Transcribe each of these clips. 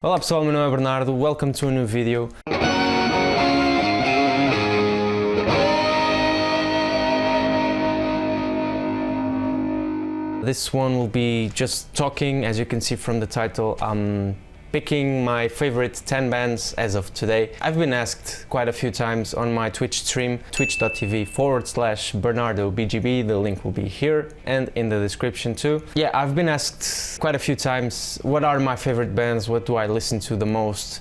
Olá pessoal, meu nome é Bernardo, welcome to a new video. This one will be just talking. As you can see from the title, I'm picking my favorite 10 bands as of today. I've been asked quite a few times on my Twitch stream, twitch.tv/BernardoBGB, the link will be here and in the description too. Yeah, I've been asked quite a few times, what are my favorite bands, what do I listen to the most?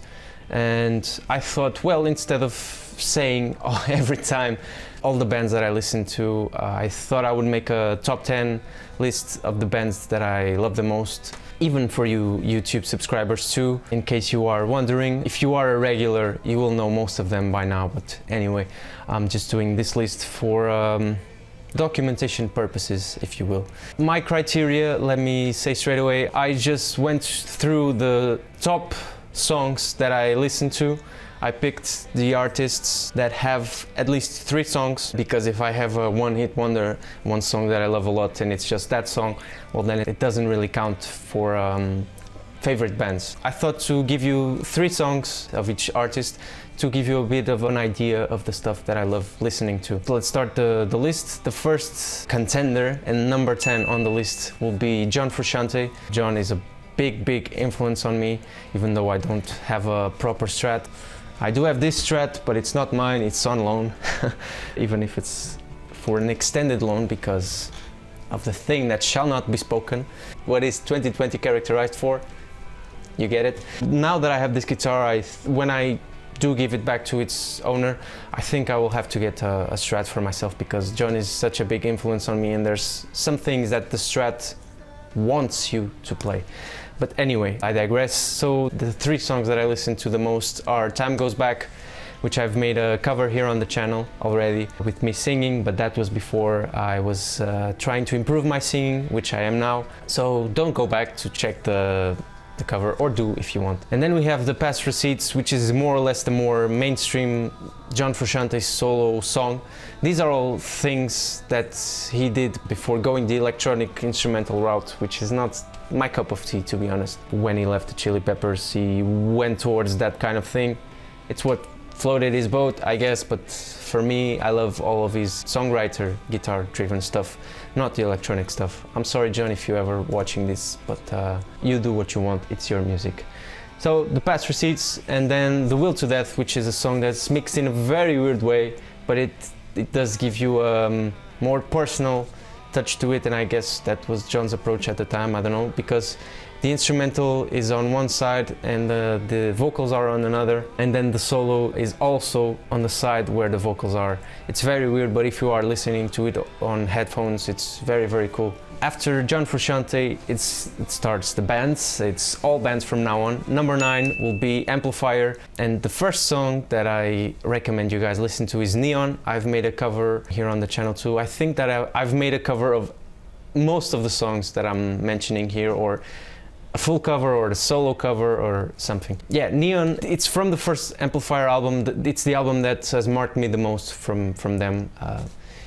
And I thought, well, instead of saying every time all the bands that I listen to, I thought I would make a top 10 list of the bands that I love the most. Even for you YouTube subscribers too, in case you are wondering. If you are a regular, you will know most of them by now, but anyway, I'm just doing this list for documentation purposes, if you will. My criteria, let me say straight away, I just went through the top songs that I listen to. I picked the artists that have at least 3 songs, because if I have a one-hit wonder, one song that I love a lot and it's just that song, well then it doesn't really count for favorite bands. I thought to give you 3 songs of each artist to give you a bit of an idea of the stuff that I love listening to. So let's start the list. The first contender and number 10 on the list will be John Frusicante. John is a big influence on me, even though I don't have a proper Strat. I do have this Strat, but it's not mine, it's on loan, even if it's for an extended loan because of the thing that shall not be spoken. What is 2020 characterized for? You get it? Now that I have this guitar, when I do give it back to its owner, I think I will have to get a Strat for myself, because John is such a big influence on me and there's some things that the Strat wants you to play. But anyway, I digress. So the 3 songs that I listen to the most are Time Goes Back, which I've made a cover here on the channel already with me singing, but that was before I was trying to improve my singing, which I am now. So don't go back to check the cover, or do if you want. And then we have The Past Receipts, which is more or less the more mainstream John Frusciante solo song. These are all things that he did before going the electronic instrumental route, which is not my cup of tea, to be honest. When he left the Chili Peppers, he went towards that kind of thing. It's what floated his boat, I guess, but for me, I love all of his songwriter, guitar-driven stuff, not the electronic stuff. I'm sorry, John, if you're ever watching this, but you do what you want, it's your music. So, The Past Receipts, and then The Will to Death, which is a song that's mixed in a very weird way, but it does give you a more personal touch to it, and I guess that was John's approach at the time, I don't know, because the instrumental is on one side and the vocals are on another, and then the solo is also on the side where the vocals are. It's very weird, but if you are listening to it on headphones, it's very cool. After John Frusciante, it starts the bands. It's all bands from now on. Number 9 will be Amplifier, and the first song that I recommend you guys listen to is Neon. I've made a cover here on the channel too. I think that I've made a cover of most of the songs that I'm mentioning here, or a full cover or the solo cover or something. Yeah, Neon, it's from the first Amplifier album. It's the album that has marked me the most from them.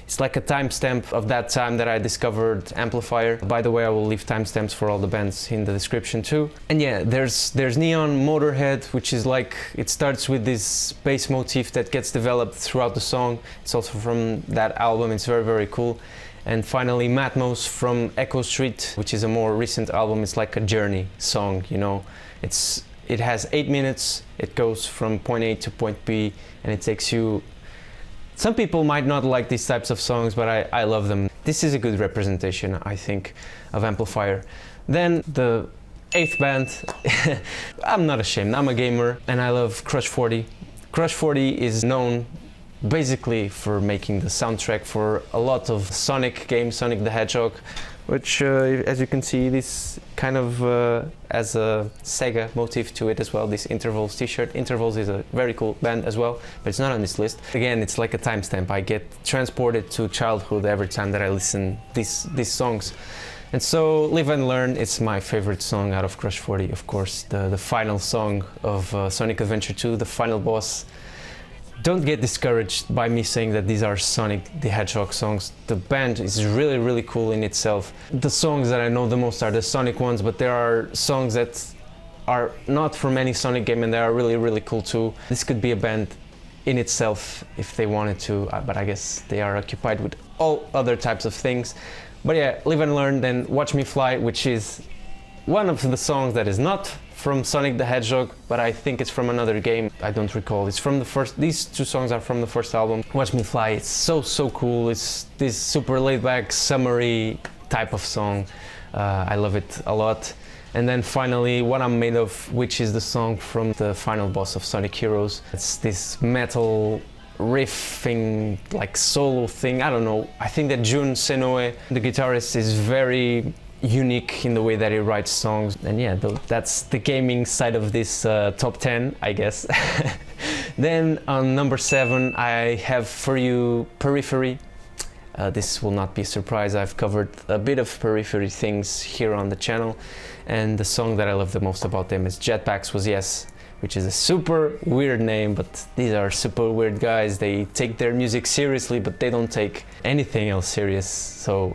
It's like a timestamp of that time that I discovered Amplifier. By the way, I will leave timestamps for all the bands in the description too. And yeah, there's Neon, Motorhead, which is like, it starts with this bass motif that gets developed throughout the song. It's also from that album, it's very cool. And finally, Matmos from Echo Street, which is a more recent album. It's like a journey song, you know. It has 8 minutes, it goes from point A to point B, and it takes you... Some people might not like these types of songs, but I love them. This is a good representation, I think, of Amplifier. Then the 8th band, I'm not ashamed, I'm a gamer, and I love Crush 40. Crush 40 is known basically for making the soundtrack for a lot of Sonic games, Sonic the Hedgehog, which as you can see, this kind of has a Sega motif to it as well, this Intervals t-shirt. Intervals is a very cool band as well, but it's not on this list. Again, it's like a timestamp. I get transported to childhood every time that I listen these songs. And so, Live and Learn, it's my favorite song out of Crush 40, of course, the final song of Sonic Adventure 2, the final boss. Don't get discouraged by me saying that these are Sonic the Hedgehog songs. The band is really cool in itself. The songs that I know the most are the Sonic ones, but there are songs that are not from any Sonic game, and they are really, really cool too. This could be a band in itself if they wanted to, but I guess they are occupied with all other types of things. But yeah, Live and Learn, then Watch Me Fly, which is one of the songs that is not from Sonic the Hedgehog, but I think it's from another game. I don't recall. It's from the first. These two songs are from the first album. Watch Me Fly. It's so cool. It's this super laid-back, summery type of song. I love it a lot. And then finally, What I'm Made Of, which is the song from the final boss of Sonic Heroes. It's this metal riffing, like solo thing. I don't know. I think that Jun Senoue, the guitarist, is very unique in the way that he writes songs. And yeah, that's the gaming side of this top 10, I guess. Then on number 7, I have for you Periphery. This will not be a surprise. I've covered a bit of Periphery things here on the channel, and the song that I love the most about them is Jetpacks Was Yes, which is a super weird name, but these are super weird guys. They take their music seriously, but they don't take anything else serious. So,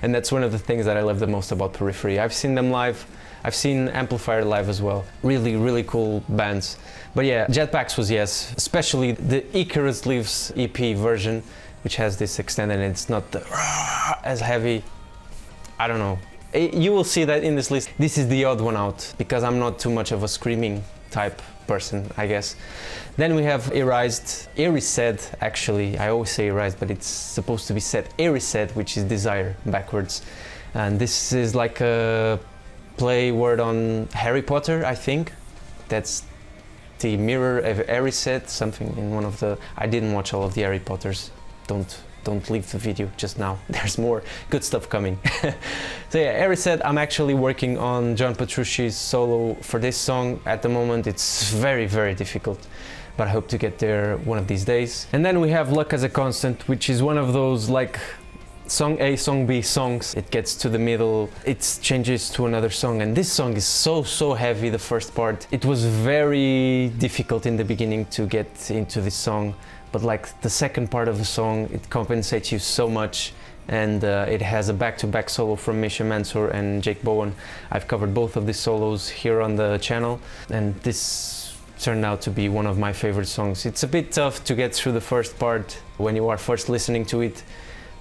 and that's one of the things that I love the most about Periphery. I've seen them live. I've seen Amplifier live as well. Really, really cool bands. But yeah, Jetpacks Was Yes, especially the Icarus Lives EP version, which has this extended, and it's not as heavy. I don't know. You will see that in this list. This is the odd one out, because I'm not too much of a screaming type person, I guess. Then we have Erised, actually. I always say Erised, but it's supposed to be said Erised, which is desire backwards. And this is like a play word on Harry Potter, I think. That's the mirror of Erised, something in one of the... I didn't watch all of the Harry Potters. Don't leave the video just now. There's more good stuff coming. So yeah, Erised, I'm actually working on John Petrucci's solo for this song. At the moment it's very, very difficult, but I hope to get there one of these days. And then we have Luck as a Constant, which is one of those like song A, song B songs. It gets to the middle, it changes to another song, and this song is so heavy, the first part. It was very difficult in the beginning to get into this song, but like the second part of the song, it compensates you so much, and it has a back-to-back solo from Misha Mansour and Jake Bowen. I've covered both of these solos here on the channel, and this turned out to be one of my favorite songs. It's a bit tough to get through the first part when you are first listening to it,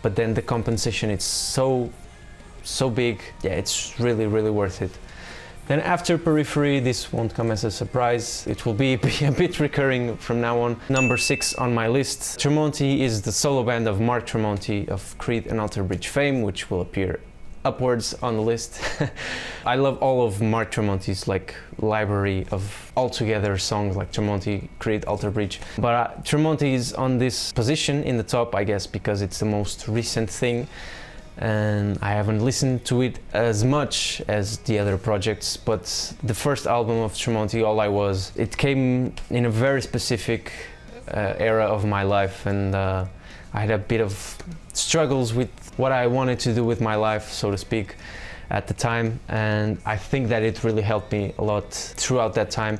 but then the compensation, it's so big. Yeah, it's really worth it. Then after Periphery, this won't come as a surprise. It will be a bit recurring from now on. Number 6 on my list. Tremonti is the solo band of Mark Tremonti of Creed and Alter Bridge fame, which will appear upwards on the list. I love all of Mark Tremonti's like library of altogether songs like Tremonti, Creed, Alter Bridge. But Tremonti is on this position in the top, I guess, because it's the most recent thing. And I haven't listened to it as much as the other projects, but the first album of Tremonti, All I Was, it came in a very specific era of my life, and I had a bit of struggles with what I wanted to do with my life, so to speak, at the time, and I think that it really helped me a lot throughout that time.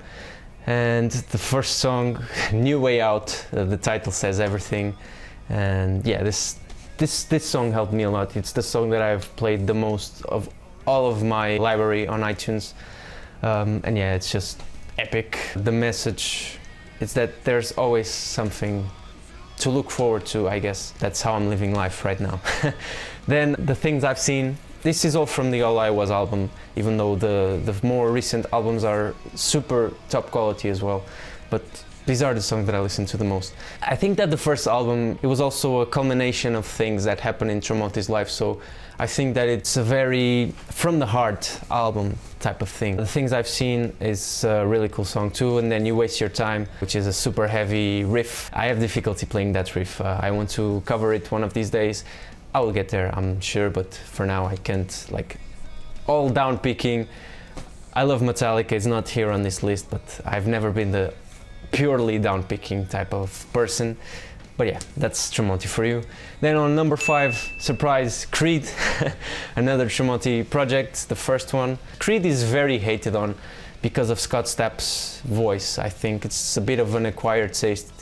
And the first song, New Way Out, the title says everything, and yeah, this song helped me a lot. It's the song that I've played the most of all of my library on iTunes. And yeah, it's just epic. The message is that there's always something to look forward to, I guess. That's how I'm living life right now. Then the things I've seen, this is all from the All I Was album, even though the more recent albums are super top quality as well. But these are the songs that I listen to the most. I think that the first album, it was also a culmination of things that happened in Tremonti's life, so I think that it's a very from the heart album type of thing. The Things I've Seen is a really cool song too, and then You Waste Your Time, which is a super heavy riff. I have difficulty playing that riff. I want to cover it one of these days. I will get there, I'm sure, but for now I can't, like, all down picking. I love Metallica, it's not here on this list, but I've never been the purely down picking type of person. But yeah, that's Tremonti for you. Then on number 5, surprise, Creed. Another Tremonti project, the first one. Creed is very hated on because of Scott Stapp's voice. I think it's a bit of an acquired taste.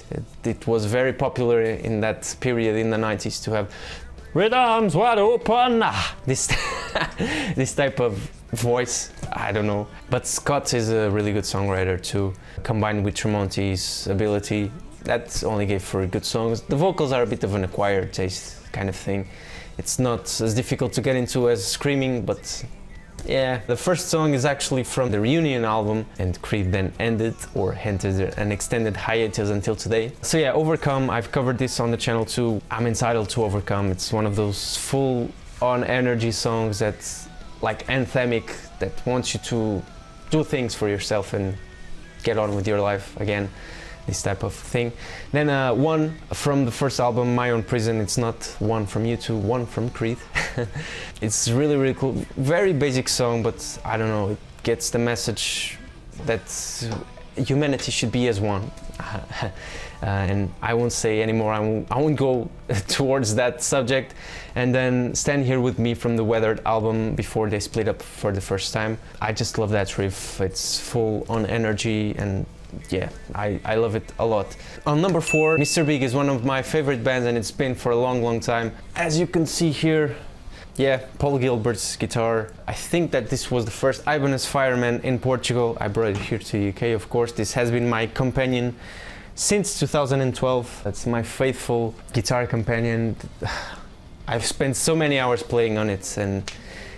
It was very popular in that period in the 90s to have "With arms wide open," this this type of voice, I don't know. But Scott is a really good songwriter too, combined with Tremonti's ability. That only gave for good songs. The vocals are a bit of an acquired taste kind of thing. It's not as difficult to get into as Screaming, but yeah. The first song is actually from the Reunion album, and Creed then ended or entered an extended hiatus until today. So yeah, Overcome, I've covered this on the channel too. I'm entitled to Overcome. It's one of those full-on energy songs that's like anthemic, that wants you to do things for yourself and get on with your life again. This type of thing. Then one from the first album, My Own Prison. It's not one from U2, one from Creed. It's really, really cool. Very basic song, but I don't know, it gets the message that humanity should be as one. And I won't say anymore, I won't go towards that subject. And then Stand Here With Me from the Weathered album, before they split up for the first time. I just love that riff. It's full on energy, and yeah, I love it a lot. On number 4, Mr. Big is one of my favorite bands, and it's been for a long, long time. As you can see here, yeah, Paul Gilbert's guitar. I think that this was the first Ibanez Fireman in Portugal. I brought it here to the UK, of course. This has been my companion since 2012. That's my faithful guitar companion. I've spent so many hours playing on it, and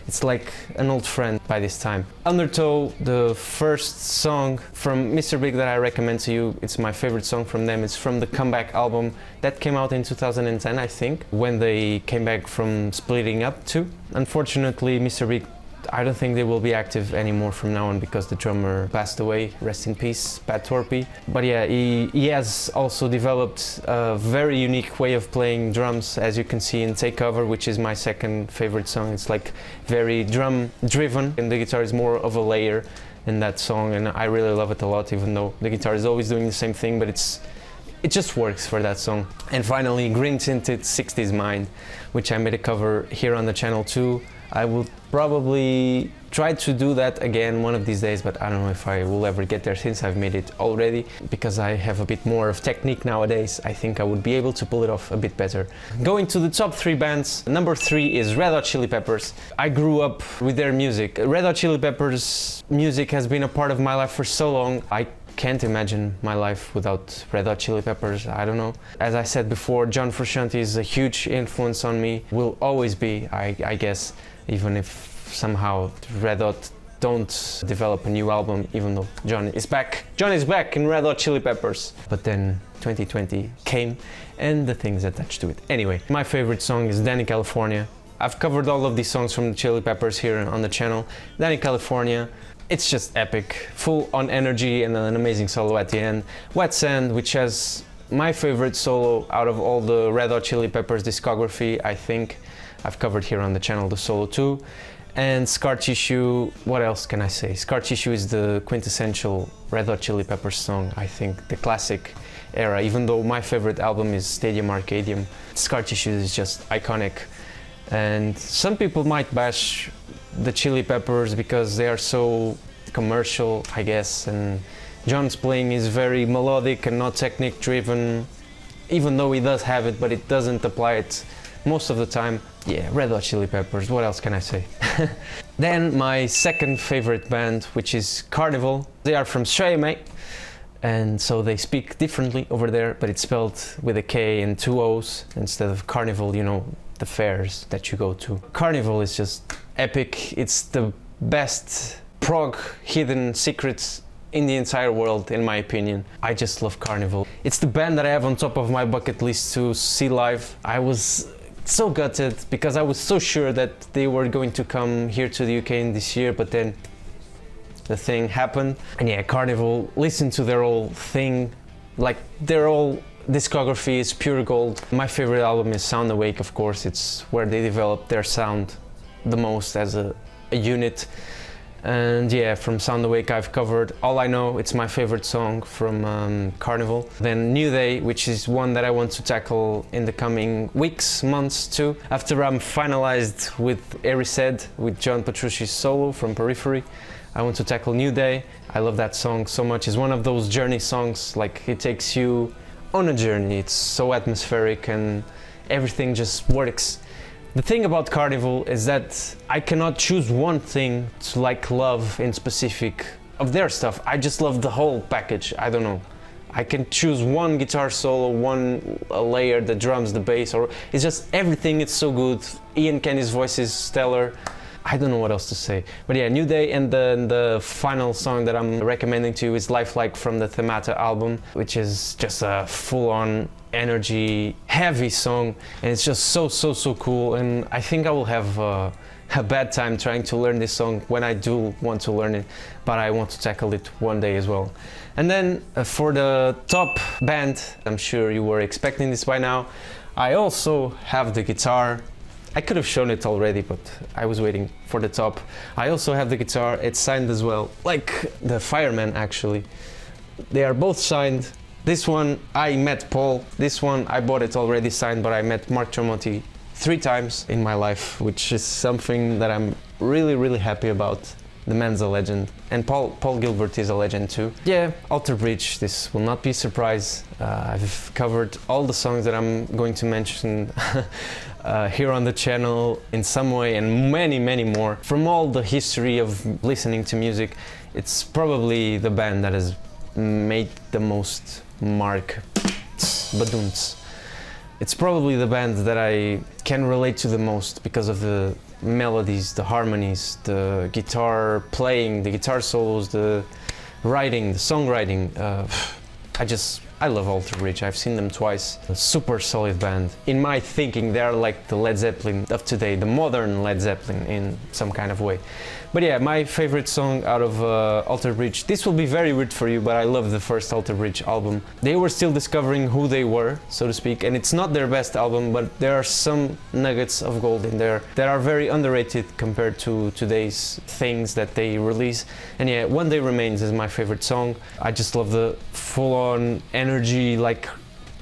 it's like an old friend by this time. Undertow, the first song from Mr. Big that I recommend to you. It's my favorite song from them. It's from the Comeback album that came out in 2010, I think, when they came back from splitting up too. Unfortunately, Mr. Big, I don't think they will be active anymore from now on, because the drummer passed away. Rest in peace, Pat Torpey. But yeah, he has also developed a very unique way of playing drums, as you can see in Take Cover, which is my second favorite song. It's like very drum driven, and the guitar is more of a layer in that song, and I really love it a lot, even though the guitar is always doing the same thing, but it just works for that song. And finally, Green Tinted 60s Mind, which I made a cover here on the channel too. I will probably try to do that again one of these days, but I don't know if I will ever get there, since I've made it already. Because I have a bit more of technique nowadays, I think I would be able to pull it off a bit better. Going to the top 3 bands, number 3 is Red Hot Chili Peppers. I grew up with their music. Red Hot Chili Peppers music has been a part of my life for so long. I can't imagine my life without Red Hot Chili Peppers. I don't know. As I said before, John Frusciante is a huge influence on me. Will always be, I guess, even if somehow Red Hot don't develop a new album, even though John is back. John is back in Red Hot Chili Peppers. But then 2020 came, and the things attached to it. Anyway, my favorite song is Danny California. I've covered all of these songs from the Chili Peppers here on the channel. Danny California, it's just epic, full on energy and an amazing solo at the end. Wet Sand, which has my favorite solo out of all the Red Hot Chili Peppers discography, I think. I've covered here on the channel the solo too. And Scar Tissue, what else can I say? Scar Tissue is the quintessential Red Hot Chili Peppers song, I think, the classic era. Even though my favorite album is Stadium Arcadium, Scar Tissue is just iconic. And some people might bash the Chili Peppers because they are so commercial, I guess, and John's playing is very melodic and not technique driven, even though he does have it, but it doesn't apply it most of the time. Yeah, Red Hot Chili Peppers, what else can I say? Then my second favorite band, which is Karnivool. They are from Australia, mate, and so they speak differently over there, but it's spelled with a K and 2 O's instead of Carnival, you know, the fairs that you go to. Karnivool is just epic. It's the best prog hidden secrets in the entire world, in my opinion. I just love Karnivool. It's the band that I have on top of my bucket list to see live. I was so gutted because I was so sure that they were going to come here to the UK in this year, but then the thing happened. And yeah, Karnivool, listen to their whole thing, like their whole discography is pure gold. My favorite album is Sound Awake, of course. It's where they developed their sound the most as a unit. And yeah, from Sound Awake I've covered All I Know. It's my favorite song from Karnivool. Then New Day, which is one that I want to tackle in the coming weeks, months too. After I'm finalized with Erised, with John Petrucci's solo from Periphery, I want to tackle New Day. I love that song so much. It's one of those journey songs, like it takes you on a journey. It's so atmospheric and everything just works The thing about Karnivool is that I cannot choose one thing to like love in specific of their stuff. I just love the whole package. I don't know. I can choose one guitar solo, one layer, the drums, the bass, or it's just everything. It's so good. Ian Kenny's voice is stellar. I don't know what else to say. But yeah, New Day, and then the final song that I'm recommending to you is Lifelike from the Themata album, which is just a full-on energy, heavy song, and it's just so cool. And I think I will have a bad time trying to learn this song when I do want to learn it, but I want to tackle it one day as well. And then for the top band, I'm sure you were expecting this by now, I also have the guitar. I could have shown it already, but I was waiting for the top. I also have the guitar, it's signed as well, like the Fireman actually. They are both signed. This one I met Paul, this one I bought it already signed, but I met Mark Tremonti 3 times in my life, which is something that I'm really happy about. The man's a legend, and Paul Gilbert is a legend too. Yeah, Alter Bridge, this will not be a surprise. I've covered all the songs that I'm going to mention here on the channel in some way, and many more. From all the history of listening to music, it's probably the band that has made the most mark. Badunts. It's probably the band that I can relate to the most because of the melodies, the harmonies, the guitar playing, the guitar solos, the writing, the songwriting. I love Alter Bridge. I've seen them twice. A super solid band. In my thinking, they are like the Led Zeppelin of today, the modern Led Zeppelin in some kind of way. But yeah, my favorite song out of Alter Bridge, this will be very weird for you, but I love the first Alter Bridge album. They were still discovering who they were, so to speak, and it's not their best album, but there are some nuggets of gold in there that are very underrated compared to today's things that they release. And yeah, One Day Remains is my favorite song. I just love the full-on energy, like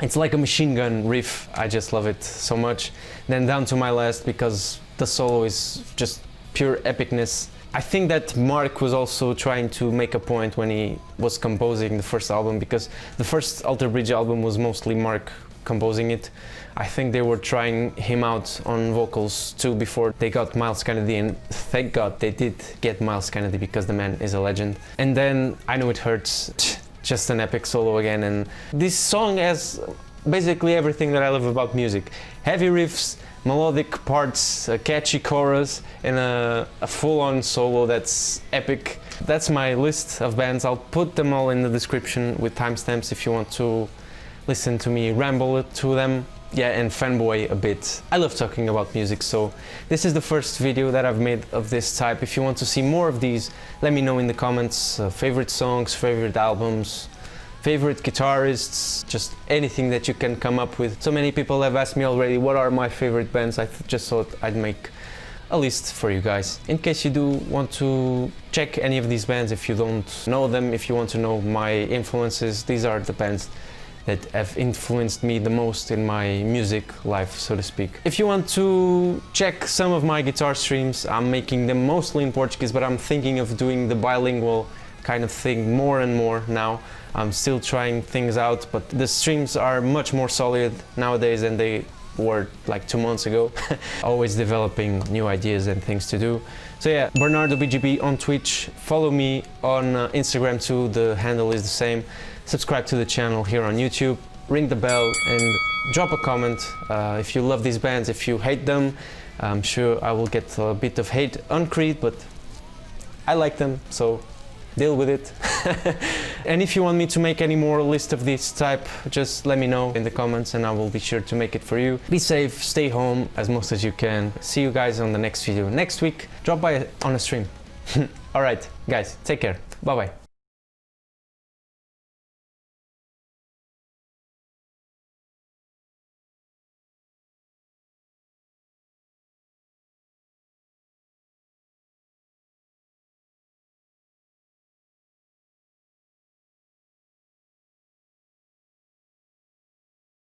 it's like a machine gun riff. I just love it so much. Then Down to My Last, because the solo is just pure epicness. I think that Mark was also trying to make a point when he was composing the first album, because the first Alter Bridge album was mostly Mark composing it. I think they were trying him out on vocals too before they got Miles Kennedy, and thank God they did get Miles Kennedy because the man is a legend. And then I Know It Hurts, just an epic solo again, and this song has basically everything that I love about music. Heavy riffs, melodic parts, a catchy chorus, and a full-on solo that's epic. That's my list of bands. I'll put them all in the description with timestamps if you want to listen to me ramble to them. Yeah, and fanboy a bit. I love talking about music, so this is the first video that I've made of this type. If you want to see more of these, let me know in the comments. Favorite songs, favorite albums, favorite guitarists, just anything that you can come up with. So many people have asked me already what are my favorite bands. I just thought I'd make a list for you guys. In case you do want to check any of these bands, if you don't know them, if you want to know my influences, these are the bands that have influenced me the most in my music life, so to speak. If you want to check some of my guitar streams, I'm making them mostly in Portuguese, but I'm thinking of doing the bilingual kind of thing more and more now. I'm still trying things out, but the streams are much more solid nowadays than they were like 2 months ago. Always developing new ideas and things to do. So yeah, Bernardo BGB on Twitch. Follow me on Instagram too, the handle is the same. Subscribe to the channel here on YouTube, ring the bell and drop a comment if you love these bands. If you hate them, I'm sure I will get a bit of hate on Creed, but I like them, so deal with it. And if you want me to make any more list of this type, just let me know in the comments and I will be sure to make it for you. Be safe, stay home as most as you can. See you guys on the next video next week. Drop by on a stream. Alright guys, take care, bye bye.